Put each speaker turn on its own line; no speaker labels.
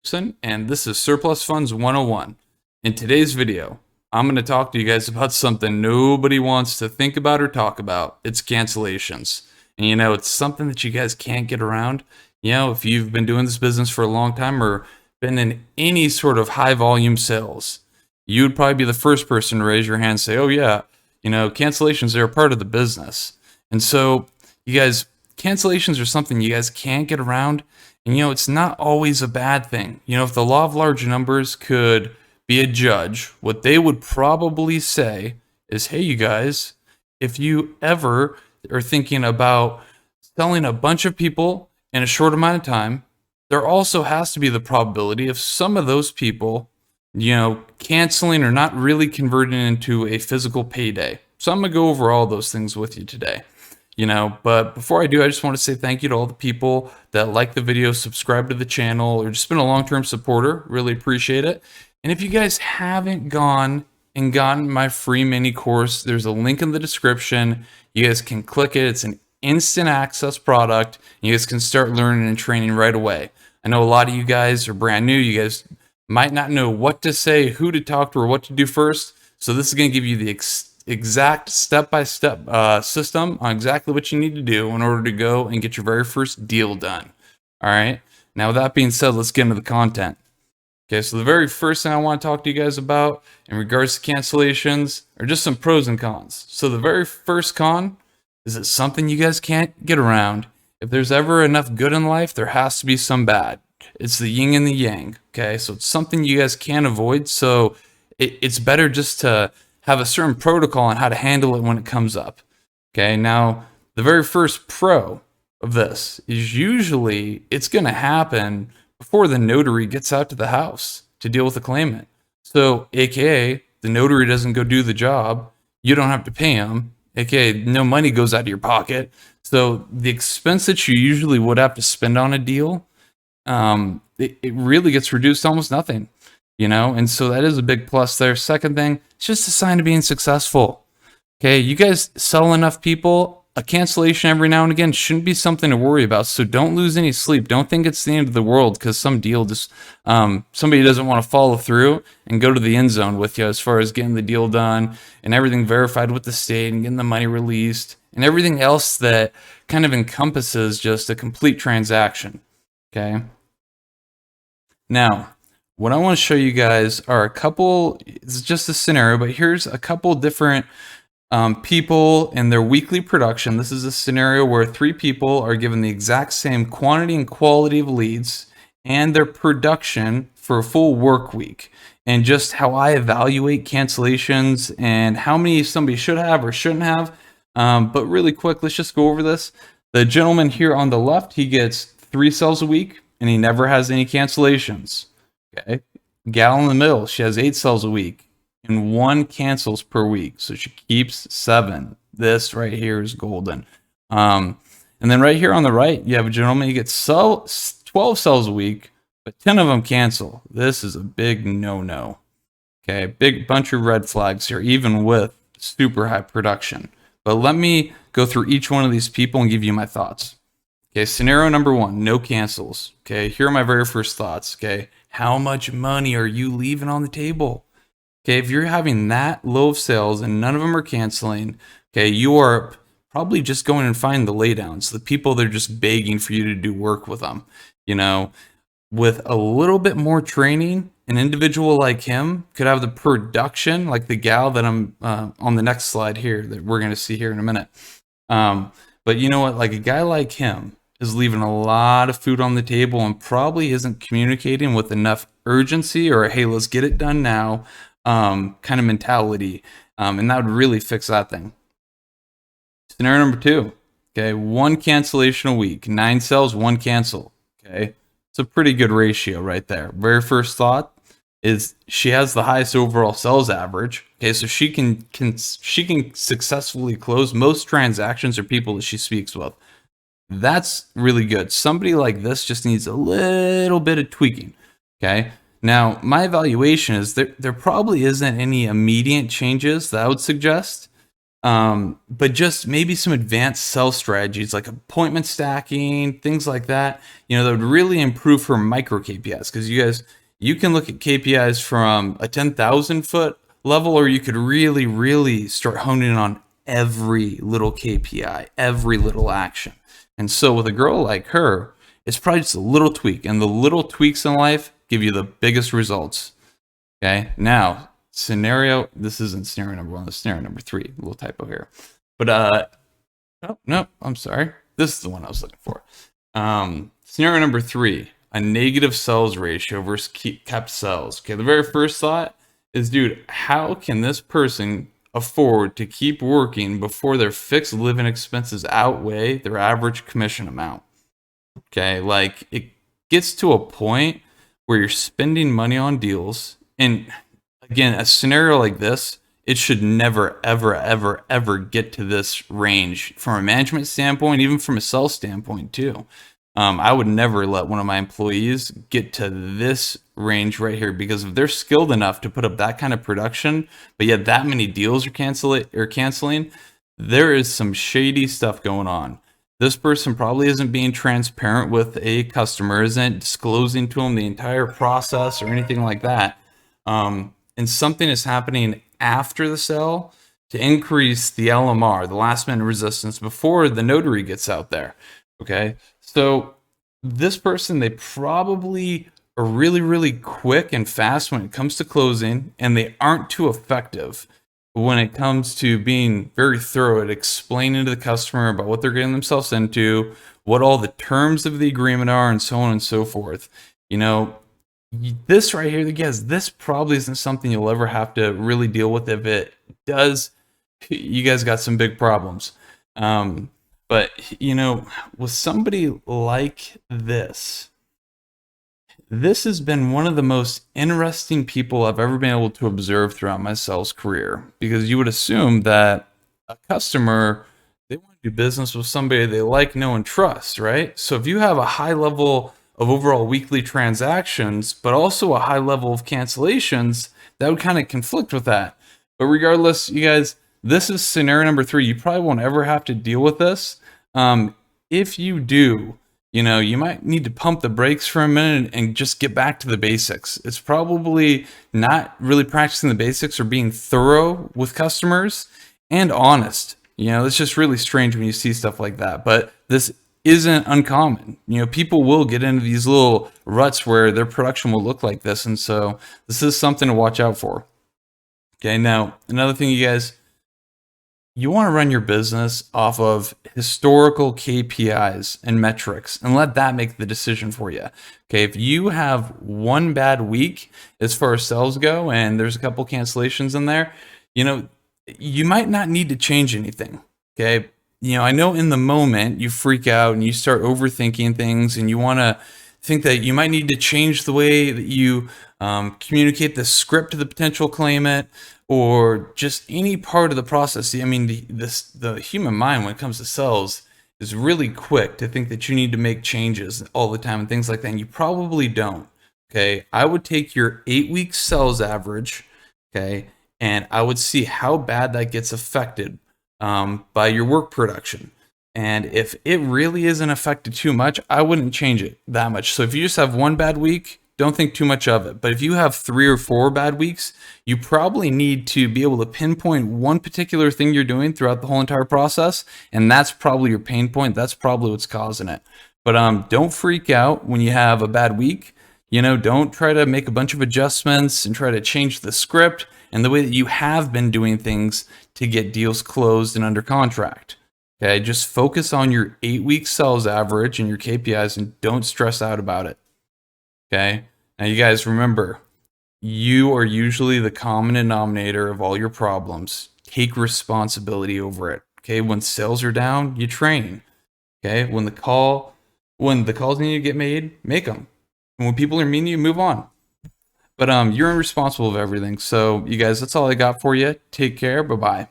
And this is Surplus Funds 101. In today's video, I'm going to talk to you guys about something nobody wants to think about or talk about. It's cancellations. And it's something that you guys can't get around. If you've been doing this business for a long time or been in any sort of high volume sales, you would probably be the first person to raise your hand and say, oh yeah, cancellations are a part of the business. And so you guys, cancellations are something you guys can't get around. And it's not always a bad thing. If the law of large numbers could be a judge, what they would probably say is, hey, you guys, if you ever are thinking about selling a bunch of people in a short amount of time, there also has to be the probability of some of those people, canceling or not really converting into a physical payday. So I'm going to go over all those things with you today. But before I do, I just want to say thank you to all the people that like the video, subscribe to the channel, or just been a long-term supporter. Really appreciate it. And if you guys haven't gone and gotten my free mini course, there's a link in the description. You guys can click it. It's an instant access product. You guys can start learning and training right away. I know a lot of you guys are brand new. You guys might not know what to say, who to talk to, or what to do first. So this is going to give you the exact step-by-step system on exactly what you need to do in order to go and get your very first deal done. All right. Now, with that being said, let's get into the content. Okay, so the very first thing I want to talk to you guys about in regards to cancellations are just some pros and cons. So the very first con is it's something you guys can't get around. If there's ever enough good in life, there has to be some bad. It's the yin and the yang. Okay, so it's something you guys can't avoid. So it's better just to have a certain protocol on how to handle it when it comes up. Okay, now the very first pro of this is usually it's going to happen before the notary gets out to the house to deal with the claimant. So, aka the notary doesn't go do the job, you don't have to pay him, aka no money goes out of your pocket. So the expense that you usually would have to spend on a deal, it really gets reduced to almost nothing. And so that is a big plus there. Second thing, it's just a sign of being successful. Okay, you guys sell enough people, a cancellation every now and again shouldn't be something to worry about. So don't lose any sleep. Don't think it's the end of the world because some deal just somebody doesn't want to follow through and go to the end zone with you as far as getting the deal done and everything verified with the state and getting the money released and everything else that kind of encompasses just a complete transaction. Okay. Now, what I want to show you guys are a couple, it's just a scenario, but here's a couple different people and their weekly production. This is a scenario where 3 people are given the exact same quantity and quality of leads and their production for a full work week, and just how I evaluate cancellations and how many somebody should have or shouldn't have. But really quick, let's just go over this. The gentleman here on the left, he gets 3 sales a week and he never has any cancellations. Okay. Gal in the middle, she has 8 sales a week and 1 cancels per week. So she keeps 7. This right here is golden. And then right here on the right, you have a gentleman, he gets 12 sales a week, but 10 of them cancel. This is a big no-no. Okay, big bunch of red flags here, even with super high production. But let me go through each one of these people and give you my thoughts. Okay, scenario number 1, no cancels. Okay, here are my very first thoughts. Okay, how much money are you leaving on the table? Okay, if you're having that low of sales and none of them are canceling, okay, you are probably just going and finding the laydowns, the people that are just begging for you to do work with them. With a little bit more training, an individual like him could have the production like the gal that I'm on the next slide here that we're going to see here in a minute. But you know what? Like a guy like him is leaving a lot of food on the table and probably isn't communicating with enough urgency or, hey, let's get it done now kind of mentality. And that would really fix that thing. Scenario number 2. Okay, 1 cancellation a week, 9 sales, 1 cancel. Okay, it's a pretty good ratio right there. Very first thought is she has the highest overall sales average. Okay, so she can successfully close most transactions or people that she speaks with. That's really good. Somebody like this just needs a little bit of tweaking. Okay, now my evaluation is there probably isn't any immediate changes that I would suggest. But just maybe some advanced sales strategies like appointment stacking, things like that, that would really improve her micro KPIs. Because you can look at KPIs from a 10,000 foot level, or you could really, really start honing in on every little KPI, every little action. And so with a girl like her, it's probably just a little tweak, and the little tweaks in life give you the biggest results. Okay, now this isn't scenario number 1, this is scenario number 3, a little typo here. But no, I'm sorry, this is the one I was looking for. Scenario number 3, a negative sales ratio versus kept sales. Okay, the very first thought is, dude, how can this person afford to keep working before their fixed living expenses outweigh their average commission amount? Okay, like it gets to a point where you're spending money on deals. And again, a scenario like this, it should never, ever, ever, ever get to this range from a management standpoint, even from a sales standpoint too. I would never let one of my employees get to this range right here, because if they're skilled enough to put up that kind of production, but yet that many deals are canceling, there is some shady stuff going on. This person probably isn't being transparent with a customer, isn't disclosing to them the entire process or anything like that. And something is happening after the sale to increase the LMR, the last minute resistance, before the notary gets out there. Okay, so this person, they probably are really, really quick and fast when it comes to closing, and they aren't too effective when it comes to being very thorough at explaining to the customer about what they're getting themselves into, what all the terms of the agreement are, and so on and so forth. This right here, guys, this probably isn't something you'll ever have to really deal with. If it does, you guys got some big problems. But with somebody like this has been one of the most interesting people I've ever been able to observe throughout my sales career, because you would assume that a customer, they want to do business with somebody they like, know, and trust, right? So if you have a high level of overall weekly transactions, but also a high level of cancellations, that would kind of conflict with that. But regardless, you guys, this is scenario number 3. You probably won't ever have to deal with this. If you do, you might need to pump the brakes for a minute and just get back to the basics. It's probably not really practicing the basics or being thorough with customers and honest. It's just really strange when you see stuff like that. But this isn't uncommon. People will get into these little ruts where their production will look like this. And so this is something to watch out for. Okay, now another thing, you guys, you want to run your business off of historical KPIs and metrics and let that make the decision for you. Okay, if you have one bad week as far as sales go and there's a couple cancellations in there, you might not need to change anything. Okay, I know in the moment you freak out and you start overthinking things, and you want to think that you might need to change the way that you communicate the script to the potential claimant, or just any part of the process. I mean, the human mind, when it comes to sales, is really quick to think that you need to make changes all the time and things like that, and you probably don't. Okay, I would take your 8-week sales average, okay, and I would see how bad that gets affected by your work production. And if it really isn't affected too much, I wouldn't change it that much. So if you just have one bad week, don't think too much of it. But if you have 3 or 4 bad weeks, you probably need to be able to pinpoint one particular thing you're doing throughout the whole entire process, and that's probably your pain point. That's probably what's causing it. But don't freak out when you have a bad week. Don't try to make a bunch of adjustments and try to change the script and the way that you have been doing things to get deals closed and under contract. Okay, just focus on your 8-week sales average and your KPIs, and don't stress out about it. Okay, now you guys remember, you are usually the common denominator of all your problems. Take responsibility over it. Okay, when sales are down, you train. Okay, when the calls need to get made, make them. And when people are mean to you, move on. But you're responsible of everything. So you guys, that's all I got for you. Take care. Bye-bye.